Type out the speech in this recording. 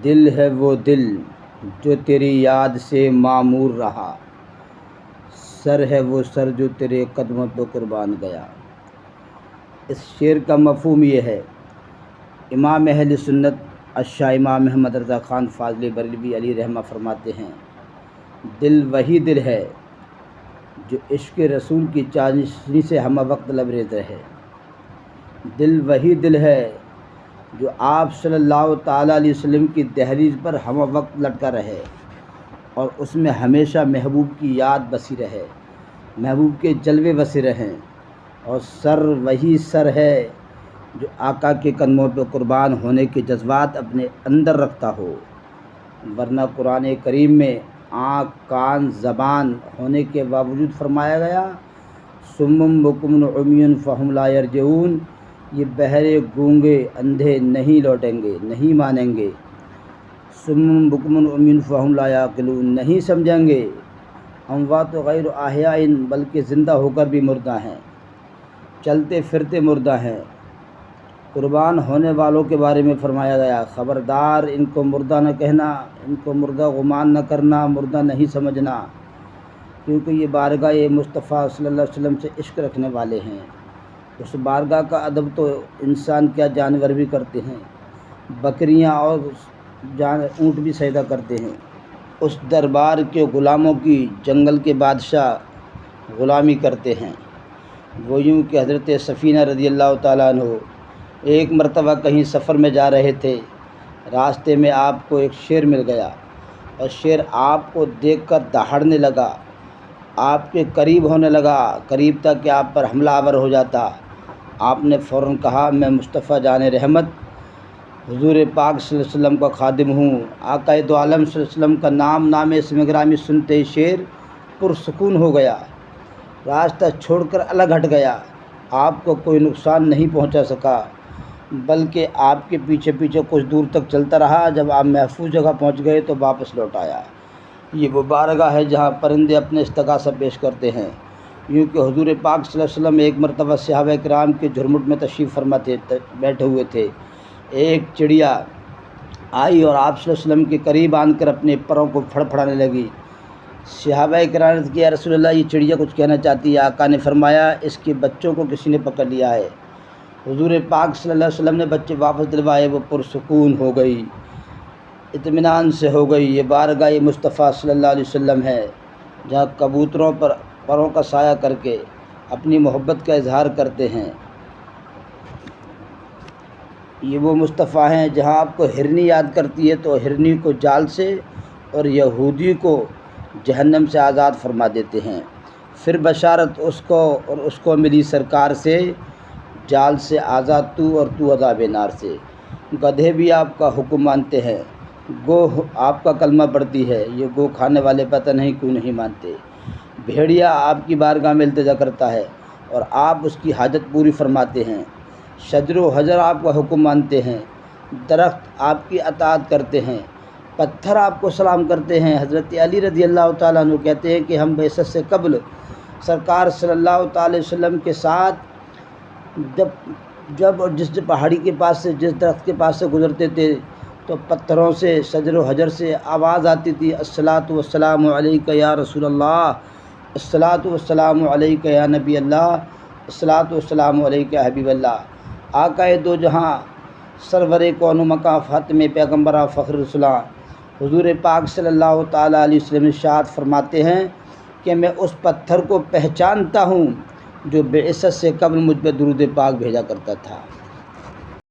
دل ہے وہ دل جو تیری یاد سے معمور رہا، سر ہے وہ سر جو تیرے قدموں پہ قربان گیا۔ اس شعر کا مفہوم یہ ہے، امام اہل سنت الشاہ امام محمد رضا خان فاضل بریلوی علیہ رحمہ فرماتے ہیں، دل وہی دل ہے جو عشق رسول کی چاشنی سے ہمہ وقت لبریز رہے۔ دل وہی دل ہے جو آپ صلی اللہ تعالیٰ علیہ وسلم کی دہلیز پر ہمہ وقت لٹکا رہے اور اس میں ہمیشہ محبوب کی یاد بسی رہے، محبوب کے جلوے بسے رہیں۔ اور سر وہی سر ہے جو آقا کے قدموں پہ قربان ہونے کے جذبات اپنے اندر رکھتا ہو، ورنہ قرآن کریم میں آنکھ، کان، زبان ہونے کے باوجود فرمایا گیا صم بکم عمی فہم لا یرجعون، یہ بہرے، گونگے، اندھے نہیں لوٹیں گے، نہیں مانیں گے۔ صم بکم عمی فہم لا یعقلون، نہیں سمجھیں گے۔ اموات غیر احیاء، بلکہ زندہ ہو کر بھی مردہ ہیں، چلتے پھرتے مردہ ہیں۔ قربان ہونے والوں کے بارے میں فرمایا گیا خبردار، ان کو مردہ نہ کہنا، ان کو مردہ گمان نہ کرنا، مردہ نہیں سمجھنا، کیونکہ یہ بارگاہ مصطفیٰ صلی اللہ علیہ وسلم سے عشق رکھنے والے ہیں۔ اس بارگاہ کا ادب تو انسان کیا جانور بھی کرتے ہیں، بکریاں اور اونٹ بھی سجدہ کرتے ہیں۔ اس دربار کے غلاموں کی جنگل کے بادشاہ غلامی کرتے ہیں۔ وہ یوں کہ حضرت سفینہ رضی اللہ تعالیٰ عنہ ایک مرتبہ کہیں سفر میں جا رہے تھے، راستے میں آپ کو ایک شیر مل گیا اور شیر آپ کو دیکھ کر دہاڑنے لگا، آپ کے قریب ہونے لگا، قریب تک کہ آپ پر حملہ آور ہو جاتا۔ آپ نے فوراً کہا میں مصطفیٰ جان رحمت حضور پاک صلی اللہ علیہ وسلم کا خادم ہوں۔ آقا دو عالم صلی اللہ علیہ وسلم کا نام اسم گرامی سنتے ہی شیر پرسکون ہو گیا، راستہ چھوڑ کر الگ ہٹ گیا، آپ کو کوئی نقصان نہیں پہنچا سکا، بلکہ آپ کے پیچھے پیچھے کچھ دور تک چلتا رہا۔ جب آپ محفوظ جگہ پہنچ گئے تو واپس لوٹ آیا۔ یہ وہ بارگاہ ہے جہاں پرندے اپنے استغاثہ پیش کرتے ہیں۔ یوں کہ حضور پاک صلی اللہ علیہ وسلم ایک مرتبہ صحابہ کرام کے جھرمٹ میں تشریف فرما بیٹھے ہوئے تھے، ایک چڑیا آئی اور آپ صلی اللہ علیہ وسلم کے قریب آن کر اپنے پروں کو پھڑپھڑانے لگی۔ صحابہ کرام نے کہا یا رسول اللہ، یہ چڑیا کچھ کہنا چاہتی ہے۔ آقا نے فرمایا اس کے بچوں کو کسی نے پکڑ لیا ہے۔ حضور پاک صلی اللہ علیہ وسلم نے بچے واپس دلوائے، وہ پرسکون ہو گئی، اطمینان سے ہو گئی۔ یہ بارگاہ مصطفیٰ صلی اللہ علیہ وسلم ہے جہاں کبوتروں پر پروں کا سایہ کر کے اپنی محبت کا اظہار کرتے ہیں۔ یہ وہ مصطفیٰ ہیں جہاں آپ کو ہرنی یاد کرتی ہے تو ہرنی کو جال سے اور یہودی کو جہنم سے آزاد فرما دیتے ہیں۔ پھر بشارت اس کو ملی سرکار سے، جال سے آزاد تو اور تو عذاب نار سے۔ گدھے بھی آپ کا حکم مانتے ہیں، گو آپ کا کلمہ پڑھتی ہے، یہ گو کھانے والے پتہ نہیں کیوں نہیں مانتے۔ بھیڑیا آپ کی بارگاہ میں التجا کرتا ہے اور آپ اس کی حاجت پوری فرماتے ہیں۔ شجر و حجر آپ کا حکم مانتے ہیں، درخت آپ کی اطاعت کرتے ہیں، پتھر آپ کو سلام کرتے ہیں۔ حضرت علی رضی اللہ تعالیٰ عنہ کہتے ہیں کہ ہم بعثت سے قبل سرکار صلی اللہ تعالی وسلم کے ساتھ جب اور جس پہاڑی کے پاس سے، جس درخت کے پاس سے گزرتے تھے تو پتھروں سے، شجر و حجر سے آواز آتی تھی الصلاۃ والسلام علیک یا رسول اللہ، الصلاۃ والسلام علیک یا نبی اللہ، الصلاۃ والسلام علیک یا حبیب اللہ۔ آقا دو جہاں، سرور کون و مکان، فاطم پیغمبرہ، فخر رسولاں، حضور پاک صلی اللہ تعالیٰ علیہ وسلم ارشاد فرماتے ہیں کہ میں اس پتھر کو پہچانتا ہوں جو بعثت سے قبل مجھ پہ درود پاک بھیجا کرتا تھا۔